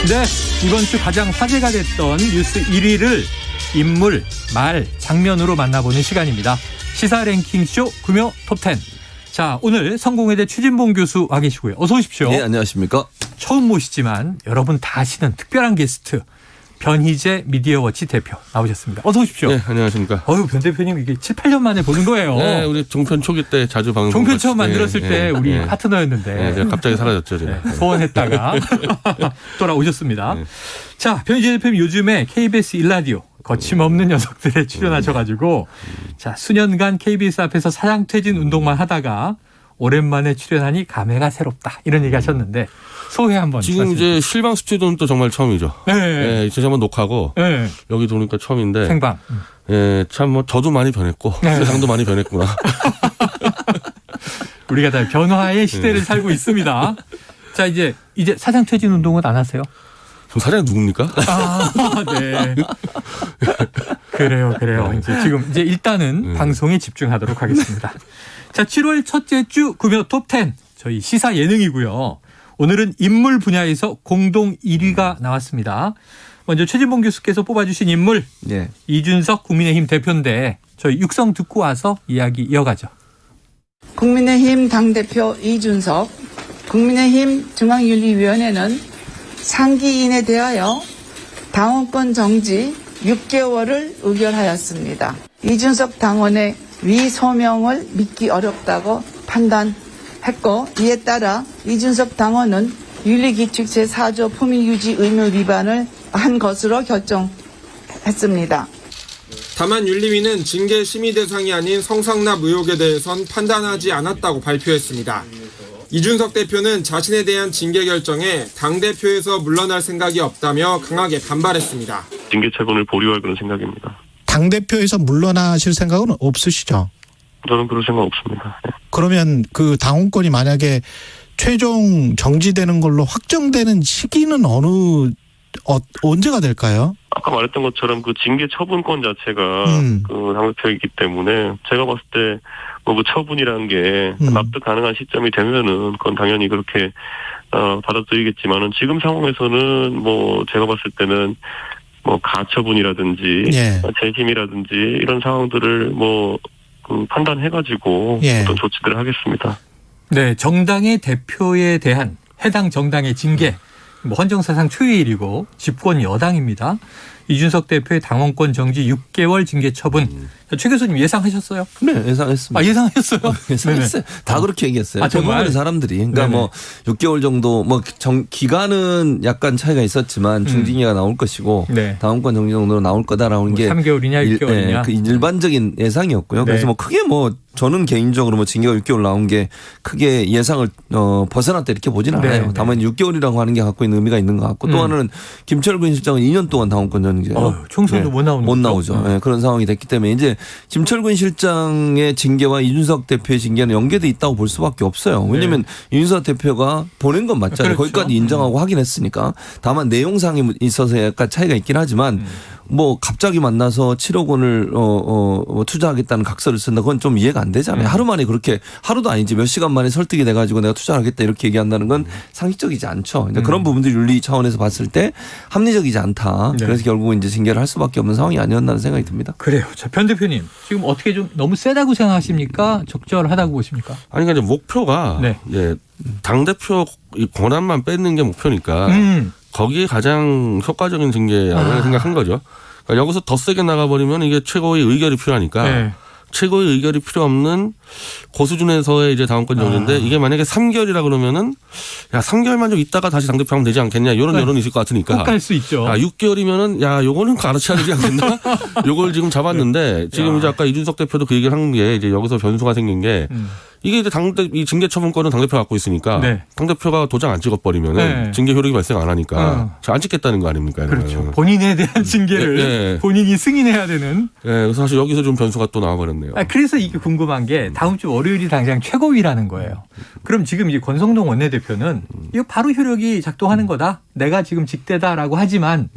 네, 이번 주 가장 화제가 됐던 뉴스 1위를 인물, 말, 장면으로 만나보는 시간입니다. 시사 랭킹쇼 금요 톱10. 자, 오늘 성공회대 추진봉 교수 와 계시고요. 어서 오십시오. 네, 안녕하십니까. 처음 모시지만 여러분 다 아시는 특별한 게스트 변희재 미디어워치 대표 나오셨습니다. 어서 오십시오. 네, 안녕하십니까. 변 대표님 이게 7, 8년 만에 보는 거예요. 네, 우리 종편 초기 때 자주 방송. 종편 처음 만들었을 때 우리 네. 파트너였는데. 네, 제가 갑자기 사라졌죠. 제가. 네, 소원했다가 돌아오셨습니다. 네. 자, 변희재 대표님 요즘에 KBS 일라디오 거침없는 녀석들에 출연하셔가지고 자, 수년간 KBS 앞에서 사장퇴진 운동만 하다가 오랜만에 출연하니 감회가 새롭다 이런 얘기 하셨는데 소회 한번. 지금 이제 실방 스튜디오는 또 정말 처음이죠. 네. 네, 이제 한번 녹화하고 네. 여기 들어오니까 처음인데. 생방. 네, 참 뭐 저도 많이 변했고 네. 세상도 많이 변했구나. 우리가 다 변화의 시대를 살고 있습니다. 자, 이제 사장퇴진 운동은 안 하세요? 그럼 사장이 누굽니까? 아, 네. 그래요. 이제 일단은 방송에 집중하도록 하겠습니다. 자, 7월 첫째 주 금요 톱10 저희 시사 예능이고요. 오늘은 인물 분야에서 공동 1위가 나왔습니다. 먼저 최진봉 교수께서 뽑아주신 인물 네. 이준석 국민의힘 대표인데 저희 육성 듣고 와서 이야기 이어가죠. 국민의힘 당대표 이준석, 국민의힘 중앙윤리위원회는 상기인에 대하여 당원권 정지 6개월을 의결하였습니다. 이준석 당원의 위소명을 믿기 어렵다고 판단했고, 이에 따라 이준석 당원은 윤리규칙 제4조 품위유지 의무 위반을 한 것으로 결정했습니다. 다만 윤리위는 징계 심의 대상이 아닌 성상납 의혹에 대해선 판단하지 않았다고 발표했습니다. 이준석 대표는 자신에 대한 징계 결정에 당대표에서 물러날 생각이 없다며 강하게 반발했습니다. 징계 처분을 보류할 그런 생각입니다. 당대표에서 물러나실 생각은 없으시죠? 저는 그럴 생각 없습니다. 네. 그러면 그 당원권이 만약에 최종 정지되는 걸로 확정되는 시기는 언제가 될까요? 아까 말했던 것처럼 그 징계 처분권 자체가 그 당대표이기 때문에 제가 봤을 때 뭐 그 처분이라는 게 납득 가능한 시점이 되면은 그건 당연히 그렇게 받아들이겠지만은 지금 상황에서는 뭐 제가 봤을 때는 뭐 가처분이라든지 재심이라든지 이런 상황들을 뭐 그 판단해가지고 어떤 조치들을 하겠습니다. 네, 정당의 대표에 대한 해당 정당의 징계, 뭐 헌정사상 초유의 일이고 집권 여당입니다. 이준석 대표의 당원권 정지 6개월 징계 처분. 최 교수님 예상하셨어요? 네, 예상했습니다. 아, 예상했어요? 예상했어요. 다 그렇게 얘기했어요. 아, 정말? 대부분의 사람들이. 그러니까 네네. 뭐 6개월 정도 기간은 약간 차이가 있었지만 중징계가 나올 것이고 네. 당원권 정지 정도로 나올 거다라는 게 3개월이냐 6개월이냐. 그 일반적인 예상이었고요. 그래서 네. 뭐 크게 뭐 저는 개인적으로 뭐 징계가 6개월 나온 게 크게 예상을 벗어났다 이렇게 보진 않아요. 네. 다만 6개월이라고 하는 게 갖고 있는 의미가 있는 것 같고 또 하나는 김철근 실장은 2년 동안 당원권 정지예요. 총선도 못 나오는 못 거죠? 나오죠. 네, 그런 상황이 됐기 때문에 이제 김철근 실장의 징계와 이준석 대표의 징계는 연계돼 있다고 볼 수밖에 없어요. 왜냐하면 이준석 대표가 보낸 건 맞잖아요. 그렇죠. 거기까지 인정하고 확인했으니까. 다만 내용상에 있어서 약간 차이가 있긴 하지만 뭐 갑자기 만나서 7억 원을 투자하겠다는 각서를 쓴다. 그건 좀 이해가 안 되잖아요. 하루 만에 그렇게 하루도 아니지 몇 시간 만에 설득이 돼가지고 내가 투자하겠다 이렇게 얘기한다는 건 상식적이지 않죠. 그런 부분들이 윤리 차원에서 봤을 때 합리적이지 않다. 네. 그래서 결국은 이제 징계를 할 수밖에 없는 상황이 아니었나는 생각이 듭니다. 그래요. 자, 변 대표님 지금 어떻게 좀 너무 세다고 생각하십니까? 적절하다고 보십니까? 아니 그러니까 이제 목표가 네. 이제 당 대표 권한만 뺏는 게 목표니까 거기에 가장 효과적인 징계를 생각한 거죠. 그러니까 여기서 더 세게 나가버리면 이게 최고의 의결이 필요하니까 네. 최고의 의결이 필요 없는 고수준에서의 이제 당원권 정지인데 이게 만약에 3개월이라 그러면은 야 3개월만 좀 있다가 다시 당대표 하면 되지 않겠냐 이런 여론이 있을 것 같으니까. 꼭 갈 수 있죠. 6개월이면은 야 요거는 가르쳐야 되지 않겠나? 요걸 지금 잡았는데 지금 이제 아까 이준석 대표도 그 얘기를 한 게 이제 여기서 변수가 생긴 게 이게 이제 이 징계 처분권은 당대표가 갖고 있으니까 네. 당대표가 도장 안 찍어버리면은 네. 징계 효력이 발생 안 하니까 안 찍겠다는 거 아닙니까? 그렇죠. 본인에 대한 징계를 네. 본인이 승인해야 되는. 네, 그래서 사실 여기서 좀 변수가 또 나와버렸네요. 그래서 이게 궁금한 게 다음 주 월요일이 당장 최고위라는 거예요. 그럼 지금 이제 권성동 원내대표는 이거 바로 효력이 작동하는 거다. 내가 지금 직대다라고 하지만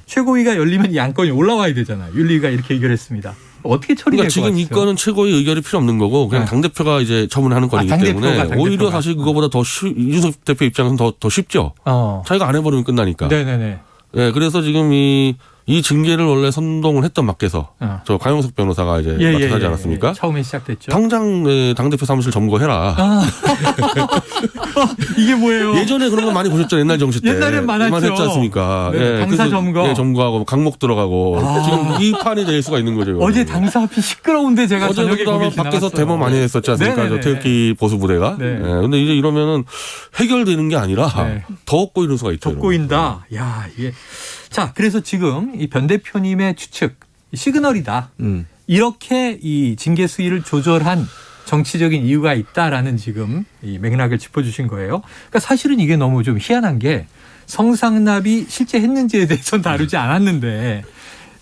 최고위가 열리면 이 안건이 올라와야 되잖아요. 윤리위가 이렇게 의결했습니다. 어떻게 처리될 그러니까 것 지금 같아요? 이 건은 최고의 의결이 필요 없는 거고 그냥 네. 당대표가 이제 처분하는 건이기 때문에 당대표가. 오히려 사실 그거보다 더 이준석 대표 입장에서는 더 쉽죠. 자기가 안 해버리면 끝나니까. 네네네. 네, 그래서 지금 이 징계를 원래 선동을 했던 밖에서 저 강용석 변호사가 이제 맡아하지 않았습니까? 처음에 시작됐죠. 당장 당대표 사무실 점거해라. 이게 뭐예요? 예전에 그런 거 많이 보셨죠. 옛날 정치 때. 옛날엔 많았죠. 했지 않습니까? 네, 당사 그래서 점거. 점거하고 강목 들어가고 지금 이 판이 될 수가 있는 거죠. 어제 당사 앞이 시끄러운데 제가 저녁에 어제도 거기 아마 밖에서 데모 많이 했었지 않습니까? 네네네. 저 태극기 보수 부대가. 네. 근데 이제 이러면은 해결되는 게 아니라 네. 더 꼬이는 수가 있죠. 더 꼬인다. 야, 이게. 자, 그래서 지금 이 변 대표님의 추측, 시그널이다. 이렇게 이 징계 수위를 조절한 정치적인 이유가 있다라는 지금 이 맥락을 짚어주신 거예요. 그러니까 사실은 이게 너무 좀 희한한 게 성상납이 실제 했는지에 대해서는 다루지 않았는데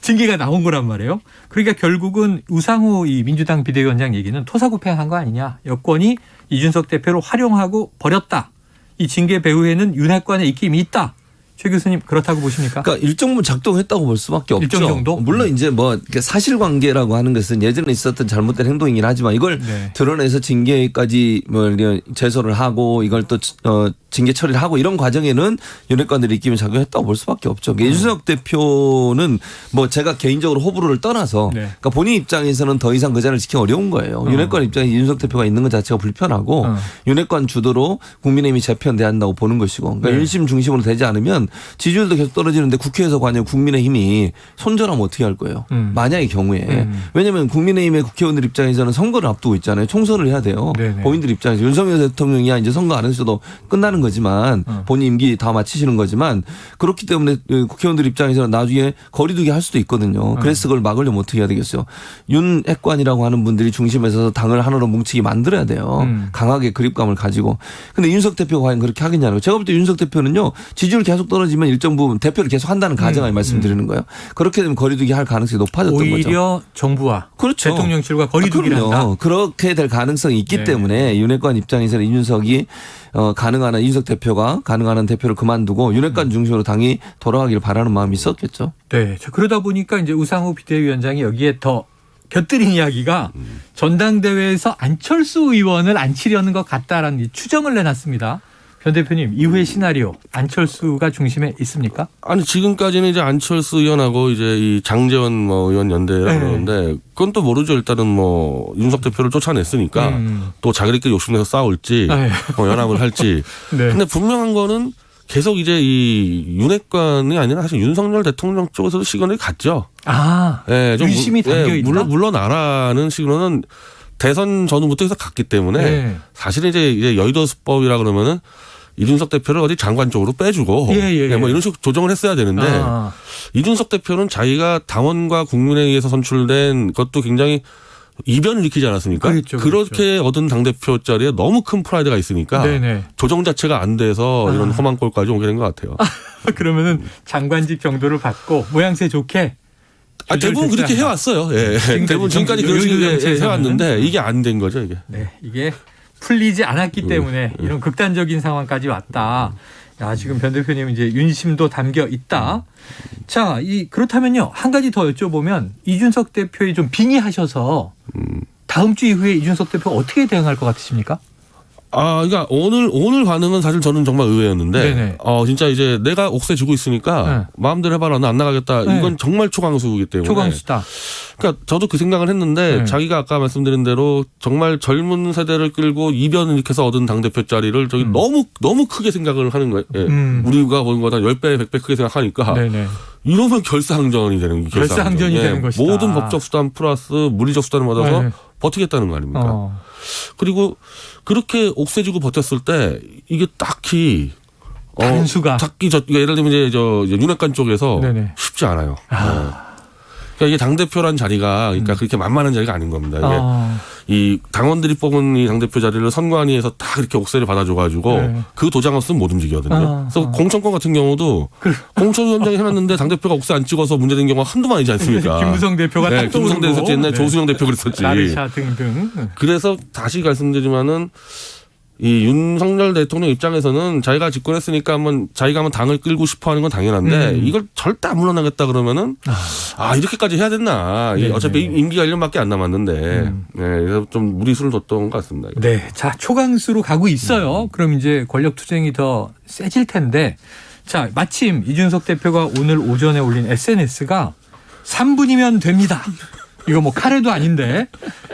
징계가 나온 거란 말이에요. 그러니까 결국은 우상호 이 민주당 비대위원장 얘기는 토사구팽한 거 아니냐. 여권이 이준석 대표를 활용하고 버렸다. 이 징계 배후에는 윤핵관의 입김이 있다. 최 교수님 그렇다고 보십니까? 그러니까 일정 부분 작동했다고 볼 수밖에 없죠. 일정 정도? 물론 이제 뭐 사실관계라고 하는 것은 예전에 있었던 잘못된 행동이긴 하지만 이걸 네. 드러내서 징계까지 뭐 제소를 하고 이걸 또 징계 처리를 하고 이런 과정에는 윤핵관들이 입김을 작용했다고 볼 수밖에 없죠. 그러니까 이준석 대표는 뭐 제가 개인적으로 호불호를 떠나서 네. 그러니까 본인 입장에서는 더 이상 그 자리를 지키기 어려운 거예요. 윤핵관 입장에 이준석 대표가 있는 것 자체가 불편하고 윤핵관 주도로 국민의힘이 재편돼야 한다고 보는 것이고 그러니까 네. 1심 중심으로 되지 않으면 지지율도 계속 떨어지는데 국회에서 과연 국민의힘이 손절하면 어떻게 할 거예요. 만약의 경우에. 왜냐하면 국민의힘의 국회의원들 입장에서는 선거를 앞두고 있잖아요. 총선을 해야 돼요. 네네. 본인들 입장에서 윤석열 대통령이 이제 선거 안 해서도 끝나는 거지만 본인 임기 다 마치시는 거지만 그렇기 때문에 국회의원들 입장에서는 나중에 거리두기 할 수도 있거든요. 그래서 그걸 막으려면 어떻게 해야 되겠어요. 윤핵관이라고 하는 분들이 중심에서 당을 하나로 뭉치게 만들어야 돼요. 강하게 그립감을 가지고. 근데 윤석 대표가 과연 그렇게 하겠냐고. 제가 볼 때 윤석 대표는요. 지지율 계속 떨어지면 일정 부분 대표를 계속 한다는 가정을 말씀드리는 거예요. 그렇게 되면 거리두기 할 가능성이 높아졌던 거죠. 오히려 정부와 그렇죠. 대통령실과 거리두기를 그럼요. 한다. 그렇게 될 가능성이 있기 네. 때문에 윤핵관 입장에서는 이준석이 가능한 한 이준석 대표가 가능한 한 대표를 그만두고 윤핵관 중심으로 당이 돌아가기를 바라는 마음이 있었겠죠. 네. 자, 그러다 보니까 이제 우상호 비대위원장이 여기에 더 곁들인 이야기가 전당대회에서 안철수 의원을 안 치려는 것 같다라는 이 추정을 내놨습니다. 변 대표님, 이후의 시나리오 안철수가 중심에 있습니까? 아니 지금까지는 이제 안철수 의원하고 이제 이 장제원 뭐 의원 연대라고 네. 그러는데 그건 또 모르죠. 일단은 뭐 윤석 대표를 쫓아냈으니까 또 자기들끼리 욕심내서 싸울지 네. 뭐 연합을 할지. 네. 근데 분명한 거는 계속 이제 이 윤핵관이 아니라 사실 윤석열 대통령 쪽에서도 시그널이 갔죠. 아, 네, 좀 의심이 담겨 있다. 물러나라는 식으로는 대선 전후부터 해서 갔기 때문에 네. 사실은 이제 여의도 수법이라 그러면은 이준석 대표를 어디 장관 쪽으로 빼주고 예. 뭐 이런 식으로 조정을 했어야 되는데 이준석 대표는 자기가 당원과 국민회의에서 선출된 것도 굉장히 이변을 일으키지 않았습니까? 그렇죠. 그렇게 얻은 당대표 자리에 너무 큰 프라이드가 있으니까 네네. 조정 자체가 안 돼서 이런 험한 꼴까지 오게 된 것 같아요. 그러면은 장관직 정도를 받고 모양새 좋게 대부분 그렇게 해왔어요. 예. 대부분 지금까지 그런 식으로 해왔는데 이게 안 된 거죠, 이게. 네, 이게 풀리지 않았기 때문에 이런 극단적인 상황까지 왔다. 야, 지금 변 대표님 이제 윤심도 담겨 있다. 자, 그렇다면요. 한 가지 더 여쭤보면 이준석 대표에 좀 빙의하셔서 다음 주 이후에 이준석 대표 어떻게 대응할 것 같으십니까? 그러니까 오늘 반응은 사실 저는 정말 의외였는데, 네네. 진짜 이제 내가 옥새 주고 있으니까 마음대로 해봐라, 나 안 나가겠다. 네. 이건 정말 초강수이기 때문에. 초강수다. 그러니까 저도 그 생각을 했는데 네. 자기가 아까 말씀드린 대로 정말 젊은 세대를 끌고 이변을 일으켜서 얻은 당대표 자리를 저기 너무 크게 생각을 하는 거예요. 예. 우리가 본 거보다 10배, 100배 크게 생각하니까. 네네. 이러면 결사항전이 되는 거예요. 결사항전이 되는 것이다. 모든 법적 수단 플러스 물리적 수단을 받아서 네. 버티겠다는 거 아닙니까? 그리고 그렇게 옥새지고 버텼을 때 이게 딱히 다른 수가 예를 들면 이제 윤핵관 쪽에서 네네. 쉽지 않아요. 그러니까 이게 당대표란 자리가 그러니까 그렇게 만만한 자리가 아닌 겁니다. 이게 이 당원들이 뽑은 이 당대표 자리를 선관위에서 다 이렇게 옥새를 받아줘가지고 네. 그 도장 없으면 못 움직이거든요. 그래서 공천권 같은 경우도 공천위원장이 해놨는데 당대표가 옥새 안 찍어서 문제된 경우가 한두 아니지 않습니까? 김무성 대표가 딱 김무성 대표 옛날 네. 조수영 대표 그랬었지. 나르샤 등등. 그래서 다시 말씀드리지만은 이 윤석열 대통령 입장에서는 자기가 집권했으니까 자기가 한번 당을 끌고 싶어 하는 건 당연한데 이걸 절대 안 물러나겠다 그러면은 이렇게까지 해야 됐나. 네, 어차피 네. 임기가 1년밖에 안 남았는데 네, 그래서 좀 무리수를 뒀던 것 같습니다. 네. 자, 초강수로 가고 있어요. 그럼 이제 권력 투쟁이 더 세질 텐데. 자, 마침 이준석 대표가 오늘 오전에 올린 SNS가 3분이면 됩니다. 이거 뭐 카레도 아닌데.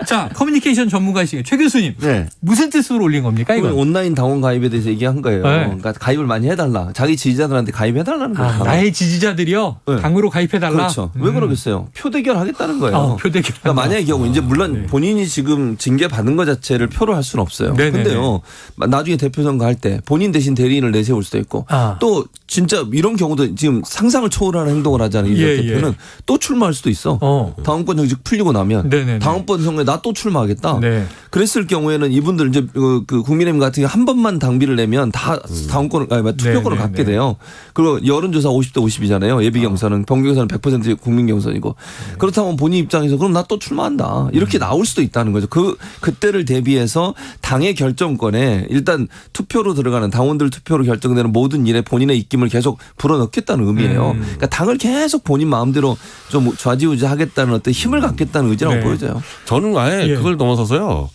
자, 커뮤니케이션 전문가이신 최 교수님. 네. 무슨 뜻으로 올린 겁니까, 이건? 온라인 당원 가입에 대해서 얘기한 거예요. 네. 그러니까 가입을 많이 해달라. 자기 지지자들한테 가입해달라는 거예요. 나의 지지자들이요? 네. 당으로 가입해달라? 그렇죠. 왜 그러겠어요? 표대결 하겠다는 거예요. 표대결. 그러니까 만약의 경우 이제 물론 네. 본인이 지금 징계 받는 것 자체를 표로 할 수는 없어요. 네네네. 근데요. 나중에 대표 선거 할 때 본인 대신 대리인을 내세울 수도 있고 또 진짜 이런 경우도 지금 상상을 초월하는 행동을 하잖아요. 이준석 예, 대표는 또 출마할 수도 있어. 다음번 정직 풀리고 나면 네네네. 다음번 선거에 나 또 출마하겠다. 네. 그랬을 경우에는 이분들 이제 그 국민의힘 같은 경우 한 번만 당비를 내면 다 다음권을 투표권을 네네네. 갖게 돼요. 그리고 여론조사 50대 50이잖아요. 예비 경선은 경선은 100% 국민 경선이고 그렇다면 본인 입장에서 그럼 나 또 출마한다 이렇게 나올 수도 있다는 거죠. 그때를 대비해서 당의 결정권에 일단 투표로 들어가는 당원들 투표로 결정되는 모든 일에 본인의 입김을 계속 불어넣겠다는 의미예요. 그러니까 당을 계속 본인 마음대로 좀 좌지우지하겠다는 어떤 힘을 갖겠다는 의지라고 네. 보여져요. 저는 아예 그걸 넘어서서요.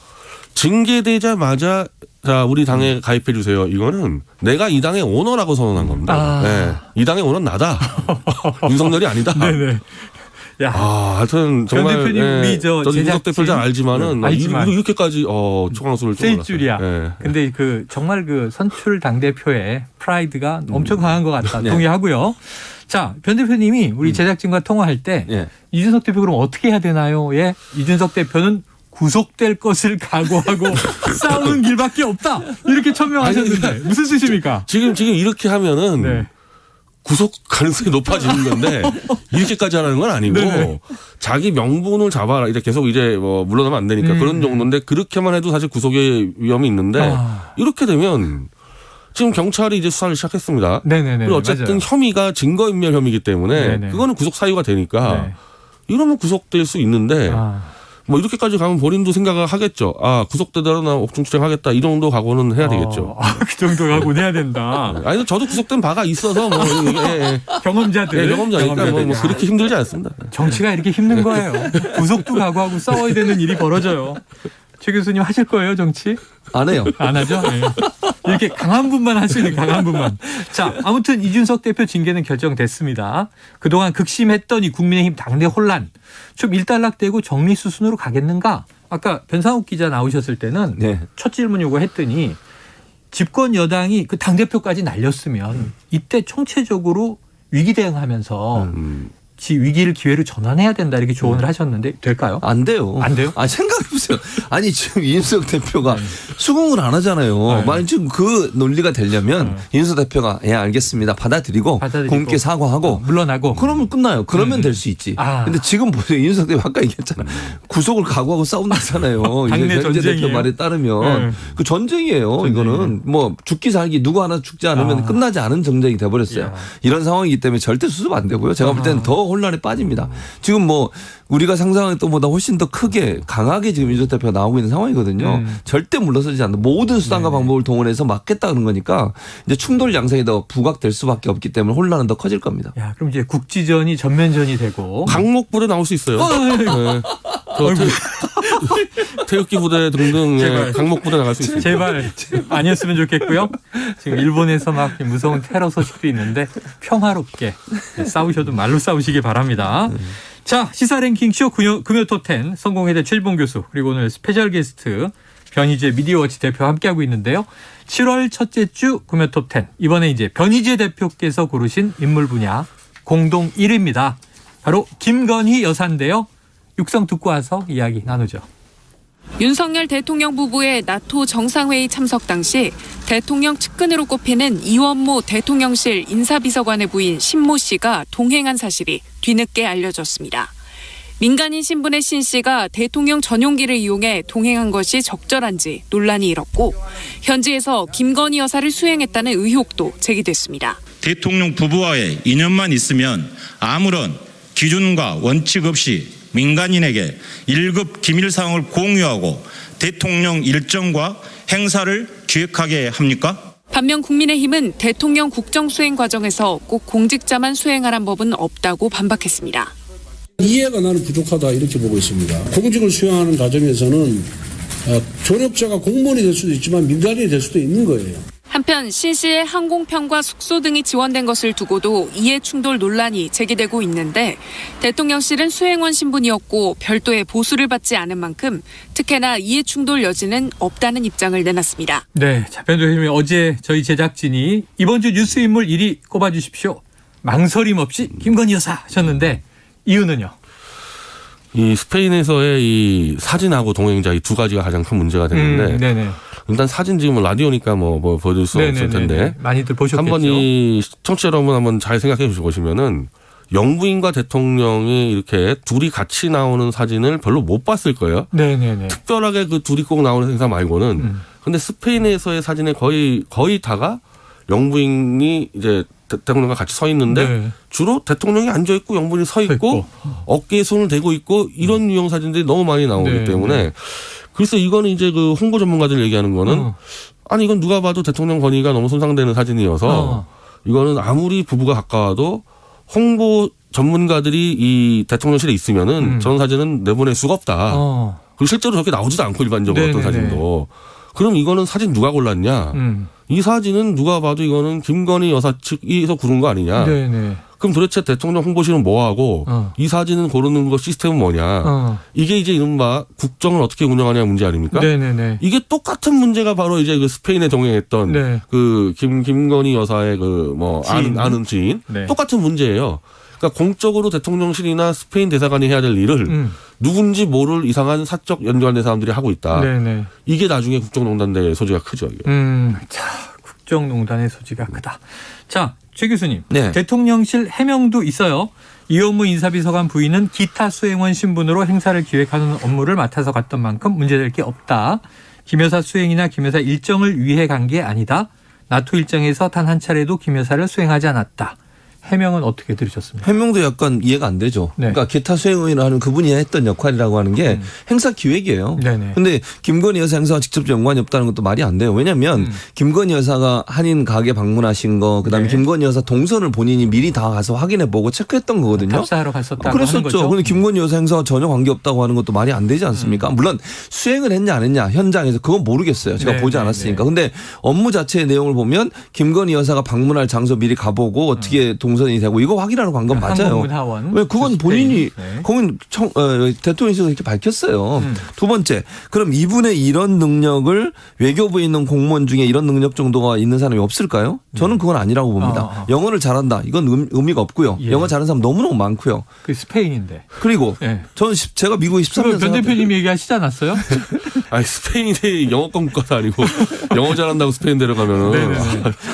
징계되자마자 자 우리 당에 가입해 주세요. 이거는 내가 이 당의 오너라고 선언한 겁니다. 네. 이 당의 오너는 나다. 윤석열이 아니다. 네네. 야. 하여튼 정말 대표님, 우리 저는 이준석 대표를 잘 알지만은 이렇게까지 초강수를 쓸 줄이야. 네. 근데 정말 선출 당대표의 프라이드가 엄청 강한 것 같다. 동의하고요. 자, 변 대표님이 우리 제작진과 통화할 때 이준석 대표 그럼 어떻게 해야 되나요? 예. 이준석 대표는 구속될 것을 각오하고 싸우는 길밖에 없다. 이렇게 천명하셨는데 무슨 뜻입니까? 지금 이렇게 하면은 구속 가능성이 높아지는 건데 이렇게까지 하라는 건 아니고 네네. 자기 명분을 잡아라. 이제 계속 물러나면 안 되니까 그런 정도인데 그렇게만 해도 사실 구속의 위험이 있는데 이렇게 되면 지금 경찰이 이제 수사를 시작했습니다. 네네네. 그리고 어쨌든 맞아요. 혐의가 증거인멸 혐의이기 때문에 네네. 그거는 구속 사유가 되니까 이러면 구속될 수 있는데 뭐 이렇게까지 가면 본인도 생각을 하겠죠. 구속되더라도 나 옥중 추정하겠다. 이 정도 각오는 해야 되겠죠. 그 정도 각오는 해야 된다. 아니 저도 구속된 바가 있어서 뭐 경험자들. 경험자니까 뭐 그렇게 힘들지 않습니다. 정치가 이렇게 힘든 거예요. 구속도 각오하고 싸워야 되는 일이 벌어져요. 최 교수님 하실 거예요, 정치? 안 해요. 안 하죠? 네. 이렇게 강한 분만 할 수 있는 강한 분만. 자, 아무튼 이준석 대표 징계는 결정됐습니다. 그동안 극심했던 이 국민의힘 당내 혼란 좀 일단락되고 정리수순으로 가겠는가? 아까 변상욱 기자 나오셨을 때는 첫 질문 요거 했더니 집권 여당이 그 당대표까지 날렸으면 이때 총체적으로 위기 대응하면서 위기를 기회로 전환해야 된다 이렇게 조언을 하셨는데 될까요? 안 돼요. 안 돼요? 생각해보세요. 아니 지금 이준석 대표가 수긍을 안 하잖아요. 만약 지금 그 논리가 되려면 이준석 대표가 알겠습니다. 받아들이고 국민께 사과하고 물러나고 그러면 끝나요. 그러면 될 수 있지. 근데 지금 보세요. 이준석 대표 아까 얘기했잖아. 구속을 각오하고 싸운다잖아요. 당내 전쟁이에요. 대표 말에 따르면 그 전쟁이에요. 이거는 뭐 죽기 살기 누구 하나 죽지 않으면 끝나지 않은 전쟁이 돼버렸어요. 이런 상황이기 때문에 절대 수습 안 되고요. 제가 볼 때는 더 혼란에 빠집니다. 지금 뭐 우리가 상상했던 것보다 훨씬 더 크게 강하게 지금 이준석 대표가 나오고 있는 상황이거든요. 절대 물러서지 않는 모든 수단과 방법을 동원해서 막겠다는 거니까 이제 충돌 양상이 더 부각될 수밖에 없기 때문에 혼란은 더 커질 겁니다. 그럼 이제 국지전이 전면전이 되고 강목부대 나올 수 있어요. 태극기 부대 등등 강목부대 나갈 수 있습니다. 제발 아니었으면 좋겠고요. 지금 일본에서 막 무서운 테러 소식도 있는데 평화롭게 싸우셔도 말로 싸우시기 바랍니다. 자, 시사 랭킹쇼 금요 톱10 성공회대 최일봉 교수 그리고 오늘 스페셜 게스트 변희재 미디어워치 대표와 함께하고 있는데요. 7월 첫째 주 금요 톱10 이번에 이제 변희재 대표께서 고르신 인물 분야 공동 1위입니다. 바로 김건희 여사인데요. 육성 듣고 와서 이야기 나누죠. 윤석열 대통령 부부의 나토 정상회의 참석 당시 대통령 측근으로 꼽히는 이원모 대통령실 인사비서관의 부인 신모 씨가 동행한 사실이 뒤늦게 알려졌습니다. 민간인 신분의 신 씨가 대통령 전용기를 이용해 동행한 것이 적절한지 논란이 일었고 현지에서 김건희 여사를 수행했다는 의혹도 제기됐습니다. 대통령 부부와의 인연만 있으면 아무런 기준과 원칙 없이 민간인에게 1급 기밀사항을 공유하고 대통령 일정과 행사를 기획하게 합니까? 반면 국민의힘은 대통령 국정수행 과정에서 꼭 공직자만 수행하란 법은 없다고 반박했습니다. 이해가 나는 부족하다 이렇게 보고 있습니다. 공직을 수행하는 과정에서는 조력자가 공무원이 될 수도 있지만 민간인이 될 수도 있는 거예요. 한편 신 씨의 항공편과 숙소 등이 지원된 것을 두고도 이해충돌 논란이 제기되고 있는데 대통령실은 수행원 신분이었고 별도의 보수를 받지 않은 만큼 특혜나 이해충돌 여지는 없다는 입장을 내놨습니다. 네, 자, 변호사님이 어제 저희 제작진이 이번 주 뉴스 인물 1위 꼽아주십시오. 망설임 없이 김건희 여사 하셨는데 이유는요? 이 스페인에서의 이 사진하고 동행자 이 두 가지가 가장 큰 문제가 되는데 네네. 일단 사진 지금 라디오니까 뭐 보여줄 수 없을 텐데 많이들 보셨겠죠. 한번 이 청취자 여러분 한번 잘 생각해 보시면은 영부인과 대통령이 이렇게 둘이 같이 나오는 사진을 별로 못 봤을 거예요. 네네네. 특별하게 그 둘이 꼭 나오는 행사 말고는. 근데 스페인에서의 사진에 거의 다가 영부인이 이제 대통령과 같이 서 있는데 네. 주로 대통령이 앉아 있고 영부인이 서 있고 어깨에 손을 대고 있고 이런 유형 사진들이 너무 많이 나오기 네. 때문에 그래서 이거는 이제 그 홍보 전문가들 얘기하는 거는 아니 이건 누가 봐도 대통령 권위가 너무 손상되는 사진이어서 이거는 아무리 부부가 가까워도 홍보 전문가들이 이 대통령실에 있으면은 저런 사진은 내보낼 수가 없다. 그리고 실제로 저렇게 나오지도 않고 일반적으로 어떤 사진도. 그럼 이거는 사진 누가 골랐냐? 이 사진은 누가 봐도 이거는 김건희 여사 측에서 고른 거 아니냐? 네네. 그럼 도대체 대통령 홍보실은 뭐 하고 이 사진은 고르는 거 시스템은 뭐냐? 이게 이제 이른바 국정을 어떻게 운영하냐 문제 아닙니까? 네네네. 이게 똑같은 문제가 바로 이제 그 스페인에 동행했던 네. 그 김건희 여사의 그 뭐 아는 지인 네. 똑같은 문제예요. 그러니까 공적으로 대통령실이나 스페인 대사관이 해야 될 일을 누군지 모를 이상한 사적 연관된 사람들이 하고 있다. 네네. 이게 나중에 국정농단의 소지가 크죠. 이게. 자, 국정농단의 소지가 크다. 자, 최 교수님. 네. 대통령실 해명도 있어요. 이원무 인사비서관 부인은 기타 수행원 신분으로 행사를 기획하는 업무를 맡아서 갔던 만큼 문제될 게 없다. 김 여사 수행이나 김 여사 일정을 위해 간 게 아니다. 나토 일정에서 단 한 차례도 김 여사를 수행하지 않았다. 해명은 어떻게 들으셨습니까? 해명도 약간 이해가 안 되죠. 네. 그러니까 기타 수행원이라 하는 그분이 했던 역할이라고 하는 게 행사 기획이에요. 네네. 근데 김건희 여사 행사와 직접 연관이 없다는 것도 말이 안 돼요. 왜냐하면 김건희 여사가 한인 가게 방문하신 거, 그다음에 네. 김건희 여사 동선을 본인이 미리 다 가서 확인해보고 체크했던 거거든요. 답사하러 갔었다고 하는 그랬었죠. 거죠. 근데 김건희 여사 행사와 전혀 관계없다고 하는 것도 말이 안 되지 않습니까? 물론 수행을 했냐 안 했냐 현장에서 그건 모르겠어요. 제가 네, 보지 네, 않았으니까. 근데 업무 자체의 내용을 보면 김건희 여사가 방문할 장소 미리 가보고 어떻게 동선이 되고 이거 확인하러 간 건 맞아요. 항공문화원. 왜 그건 본인이 네. 거긴 대통령실에서 이렇게 밝혔어요. 두 번째, 그럼 이분의 이런 능력을 외교부에 있는 공무원 중에 이런 능력 정도가 있는 사람이 없을까요? 저는 그건 아니라고 봅니다. 영어를 잘한다. 이건 의미가 없고요. 예. 영어 잘하는 사람 너무너무 많고요. 그 스페인인데. 그리고 네. 저는 제가 미국에 13년 변 대표님 얘기하시지 않았어요? 아니 스페인이 영어권 국가도 아니고 영어 잘한다고 스페인 데려가면은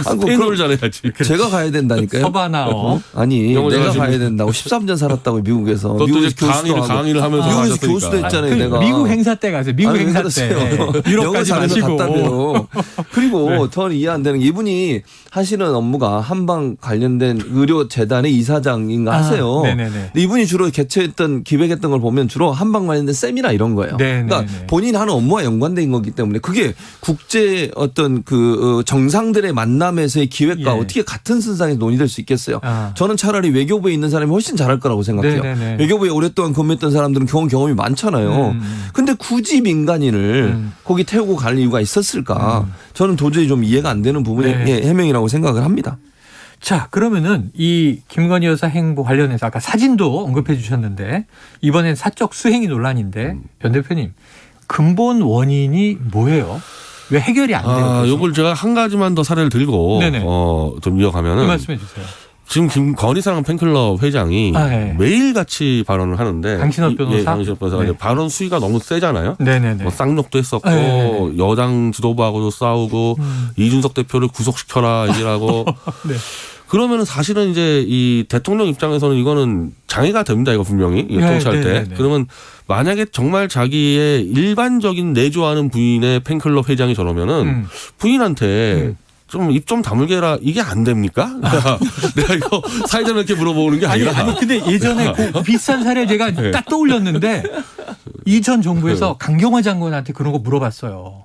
스페인어를 잘해야지. 제가 가야 된다니까요. 서바나어. 아니 영어 내가 잘하시고. 가야 된다고 13년 살았다고 미국에서. 그것도 미국에서 이제 강의를 하면서 미국에서 하셨으니까. 교수도 했잖아요. 내가. 미국 행사 때 가세요. 미국 아니, 행사 그랬어요. 때. 영어 유럽까지 잘해서 마시고. 갔다며요. 그리고 저는 이해 안 되는 게 이분이 하시는 업무가 한방 관련된 의료재단의 이사장인가 하세요. 네네네. 근데 이분이 주로 개최했던 기획했던 걸 보면 주로 한방 관련된 세미나 이런 거예요. 네네네. 그러니까 본인이 하는 업무와 연관된 거기 때문에 그게 국제 어떤 그 정상들의 만남에서의 기획과 예. 어떻게 같은 선상에서 논의될 수 있겠어요. 아. 저는 차라리 외교부에 있는 사람이 훨씬 잘할 거라고 생각해요. 네네네. 외교부에 오랫동안 근무했던 사람들은 경험이 많잖아요. 근데 굳이 민간인을 거기 태우고 갈 이유가 있었을까? 저는 도저히 좀 이해가 안 되는 부분의 네. 해명이라고 생각을 합니다. 자, 그러면은 이 김건희 여사 행보 관련해서 아까 사진도 언급해 주셨는데 이번엔 사적 수행이 논란인데 변 대표님 근본 원인이 뭐예요? 왜 해결이 안 돼요? 요걸 제가 한 가지만 더 사례를 들고 네네. 좀 이어가면은 그 말씀해 주세요. 지금 김건희 사랑 팬클럽 회장이 네. 매일같이 발언을 하는데 강신업 변호사? 강신업 변호사가 네. 이제 발언 수위가 너무 세잖아요. 네네네. 뭐 쌍욕도 했었고 네네네. 여당 지도부하고도 싸우고 이준석 대표를 구속시켜라 얘기하고 네. 그러면은 사실은 이제 이 대통령 입장에서는 이거는 장애가 됩니다. 이거 분명히 이거 네, 통치할 때. 네네네. 그러면 만약에 정말 자기의 일반적인 내조하는 부인의 팬클럽 회장이 저러면은 부인한테 좀 입 좀 다물게 해라. 이게 안 됩니까? 내가 이거 사회자는 이렇게 물어보는 게 아니라. 아니 근데 예전에 그 비슷한 사례 제가 네. 딱 떠올렸는데 이전 정부에서 강경화 장관한테 그런 거 물어봤어요.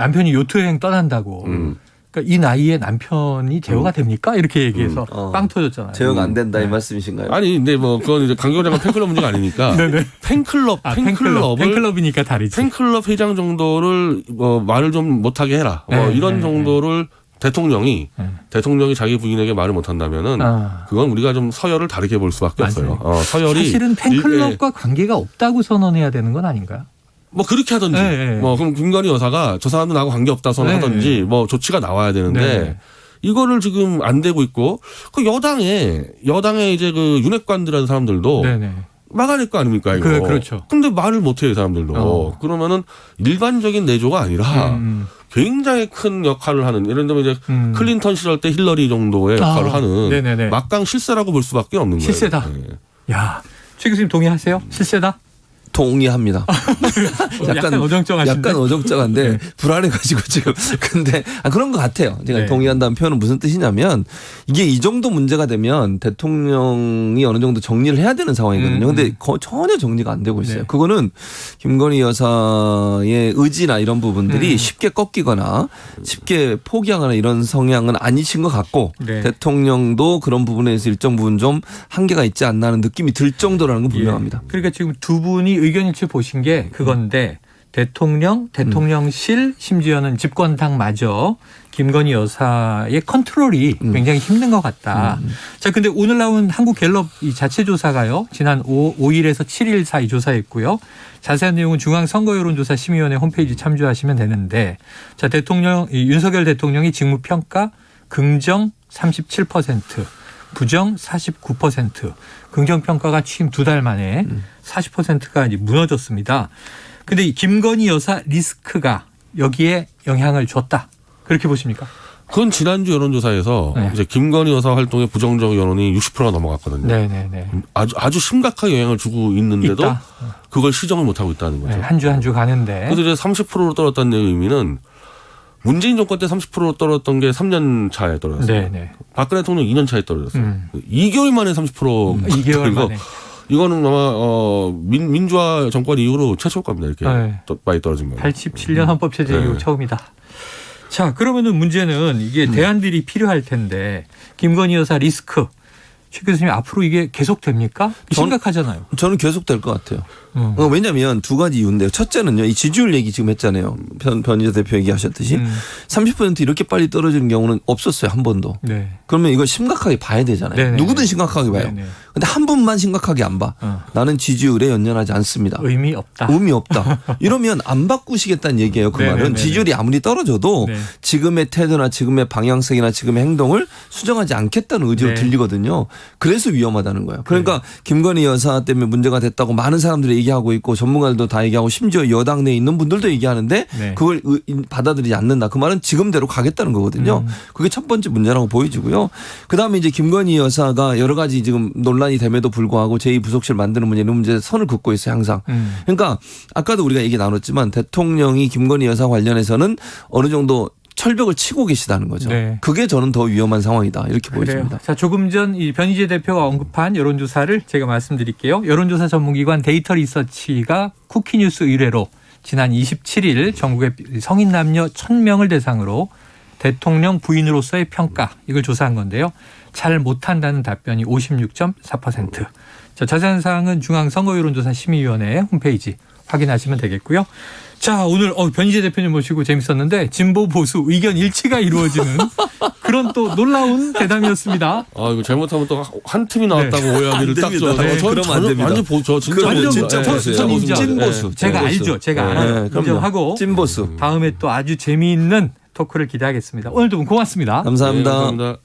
남편이 요트 여행 떠난다고. 그러니까 이 나이에 남편이 제어가 됩니까? 이렇게 얘기해서 빵 터졌잖아요. 제어가 안 된다 이 말씀이신가요? 아니 근데 뭐 그건 이제 강경원 장관 팬클럽 문제가 아니니까 팬클럽이니까 다르지. 팬클럽 회장 정도를 뭐 말을 좀 못하게 해라. 뭐 이런 정도를 대통령이 자기 부인에게 말을 못한다면은 그건 우리가 좀 서열을 다르게 볼 수밖에 없어요. 서열이 사실은 팬클럽과 관계가 없다고 선언해야 되는 건 아닌가요? 뭐 그렇게 하든지 뭐 그럼 김건희 여사가 저 사람도 나하고 관계 없다 선언하든지 뭐 조치가 나와야 되는데 이거를 지금 안 되고 있고 그 여당에 이제 그 윤핵관들이라는 사람들도 막아낼 거 아닙니까 이거. 그렇죠. 근데 말을 못해요 이 사람들도. 그러면은 일반적인 내조가 아니라 굉장히 큰 역할을 하는 예를 들면 이제 클린턴 시절 때 힐러리 정도의 역할을 하는 막강 실세라고 볼 수밖에 없는 거예요. 실세다. 야, 최 교수님 동의하세요? 실세다? 동의합니다. 약간 어정쩡하신데. 약간 어정쩡한데 불안해가지고 지금. 근데 그런 것 같아요. 제가 동의한다는 표현은 무슨 뜻이냐면 이게 이 정도 문제가 되면 대통령이 어느 정도 정리를 해야 되는 상황이거든요. 근데 전혀 정리가 안 되고 있어요. 그거는 김건희 여사의 의지나 이런 부분들이 쉽게 꺾이거나 쉽게 포기하거나 이런 성향은 아니신 것 같고 대통령도 그런 부분에서 일정 부분 좀 한계가 있지 않나 하는 느낌이 들 정도라는 건 분명합니다. 그러니까 지금 두 분이 의견일치 보신 게 그건데 대통령, 대통령실 심지어는 집권당마저 김건희 여사의 컨트롤이 굉장히 힘든 것 같다. 자, 근데 오늘 나온 한국갤럽 이 자체 조사가요. 지난 5일에서 7일 사이 조사했고요. 자세한 내용은 중앙선거여론조사 심의위원회 홈페이지 참조하시면 되는데 자, 윤석열 대통령이 직무평가 긍정 37%. 부정 49%, 긍정평가가 취임 2달 만에 40%가 이제 무너졌습니다. 그런데 이 김건희 여사 리스크가 여기에 영향을 줬다. 그렇게 보십니까? 그건 지난주 여론조사에서 이제 김건희 여사 활동의 부정적 여론이 60%가 넘어갔거든요. 아주 심각하게 영향을 주고 있는데도 그걸 시정을 못하고 있다는 거죠. 한 주 한 주 가는데. 그래서 이제 30%로 떨어졌다는 의미는 문재인 정권 때 30% 떨어졌던 게 3년 차에 떨어졌어요. 박근혜 대통령 2년 차에 떨어졌어요. 2개월 만에 30% 2개월 만에. 이거는 아마 민주화 정권 이후로 최초일 겁니다. 이렇게 많이 떨어진 거예요. 87년 헌법 체제 이후 처음이다. 자, 그러면은 문제는 이게 대안들이 필요할 텐데 김건희 여사 리스크. 최 교수님 앞으로 이게 계속됩니까? 심각하잖아요. 저는 계속될 것 같아요. 왜냐하면 두 가지 이유인데요. 첫째는요. 이 지지율 얘기 지금 했잖아요. 변희재 대표 얘기하셨듯이 30% 이렇게 빨리 떨어지는 경우는 없었어요. 한 번도. 그러면 이걸 심각하게 봐야 되잖아요. 누구든 심각하게 봐요. 근데 한 분만 심각하게 안 봐. 나는 지지율에 연연하지 않습니다. 의미 없다. 이러면 안 바꾸시겠다는 얘기예요. 그 말은. 지지율이 아무리 떨어져도 지금의 태도나 지금의 방향성이나 지금의 행동을 수정하지 않겠다는 의지로 들리거든요. 그래서 위험하다는 거예요. 그러니까 김건희 여사 때문에 문제가 됐다고 많은 사람들이 얘기하고 있고 전문가들도 다 얘기하고 심지어 여당 내에 있는 분들도 얘기하는데 그걸 받아들이지 않는다. 그 말은 지금대로 가겠다는 거거든요. 그게 첫 번째 문제라고 보여지고요. 그다음에 이제 김건희 여사가 여러 가지 지금 논란이 됨에도 불구하고 제2부속실 만드는 문제 이런 문제에 선을 긋고 있어요. 항상. 그러니까 아까도 우리가 얘기 나눴지만 대통령이 김건희 여사 관련해서는 어느 정도 철벽을 치고 계시다는 거죠. 그게 저는 더 위험한 상황이다. 이렇게 보여집니다. 자, 조금 전 이 변희재 대표가 언급한 여론조사를 제가 말씀드릴게요. 여론조사 전문기관 데이터 리서치가 쿠키뉴스 의뢰로 지난 27일 전국의 성인 남녀 1000명을 대상으로 대통령 부인으로서의 평가 이걸 조사한 건데요. 잘 못한다는 답변이 56.4%. 자, 자세한 사항은 중앙선거여론조사 심의위원회 홈페이지 확인하시면 되겠고요. 자, 오늘 변희재 대표님 모시고 재밌었는데 진보 보수 의견 일치가 이루어지는 그런 또 놀라운 대담이었습니다. 이거 잘못하면 또 한 팀이 나왔다고 오해하기를 딱 저. 그러면 안 됩니다. 완전 진짜 찐보수. 제가 알죠. 제가 알아요. 인정하고 찐보수. 다음에 또 아주 재미있는 토크를 기대하겠습니다. 오늘 두 분 고맙습니다. 감사합니다. 감사합니다.